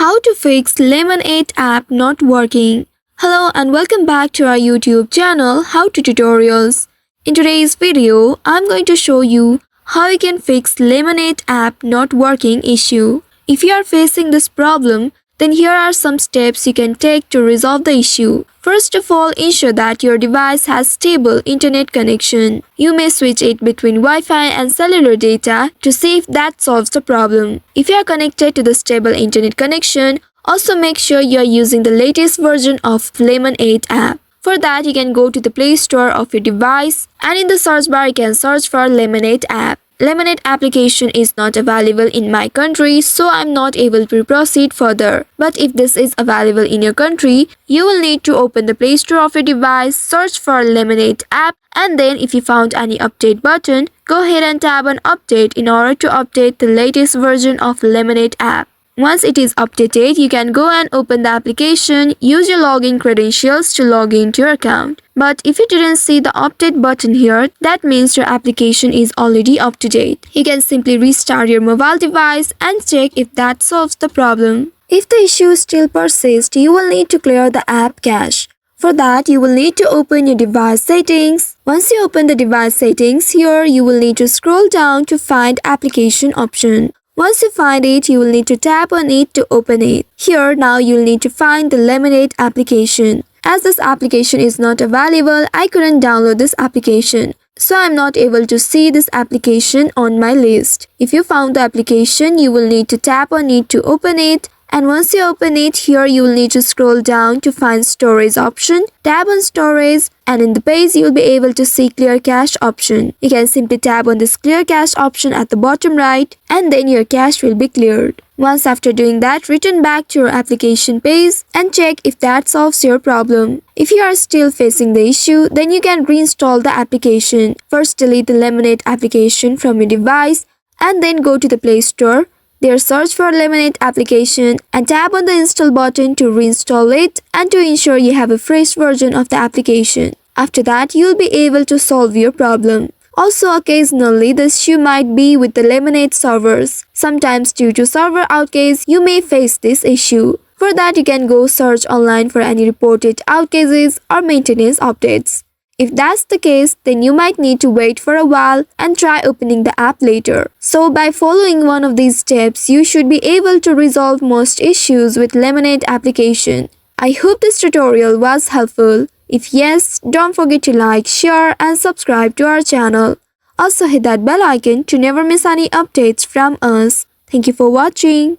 How to fix Lemon8 app not working. Hello and welcome back to our YouTube channel How to Tutorials. In today's video, I'm going to show you how you can fix Lemon8 app not working issue. If you are facing this problem, then here are some steps you can take to resolve the issue. First of all, ensure that your device has stable internet connection. You may switch it between Wi-Fi and cellular data to see if that solves the problem. If you are connected to the stable internet connection, also make sure you are using the latest version of Lemon8 app. For that, you can go to the Play Store of your device and in the search bar you can search for Lemon8 app. Lemon8 application is not available in my country, so I'm not able to proceed further. But if this is available in your country, you will need to open the Play Store of your device, search for Lemon8 app, and then if you found any update button, go ahead and tap on update in order to update the latest version of Lemon8 app. Once it is updated, you can go and open the application, use your login credentials to log into your account. But if you didn't see the update button here, that means your application is already up to date. You can simply restart your mobile device and check if that solves the problem. If the issue still persists, you will need to clear the app cache. For that, you will need to open your device settings. Once you open the device settings, here you will need to scroll down to find application option. Once you find it, you will need to tap on it to open it. Here now you will need to find the Lemon8 application. As this application is not available, I couldn't download this application. So I'm not able to see this application on my list. If you found the application, you will need to tap on it to open it. And once you open it, here you will need to scroll down to find storage option. Tap on storage and in the page you will be able to see clear cache option. You can simply tap on this clear cache option at the bottom right and then your cache will be cleared. Once after doing that, return back to your application page and check if that solves your problem. If you are still facing the issue, then you can reinstall the application. First delete the Lemon8 application from your device and then go to the Play Store. There search for Lemon8 application and tap on the install button to reinstall it and to ensure you have a fresh version of the application. After that, you'll be able to solve your problem. Also, occasionally the issue might be with the Lemon8 servers. Sometimes due to server outage, you may face this issue. For that, you can go search online for any reported outages or maintenance updates. If that's the case, then you might need to wait for a while and try opening the app later. So by following one of these steps, you should be able to resolve most issues with Lemon8 application. I hope this tutorial was helpful. If yes, don't forget to like, share and subscribe to our channel. Also hit that bell icon to never miss any updates from us. Thank you for watching.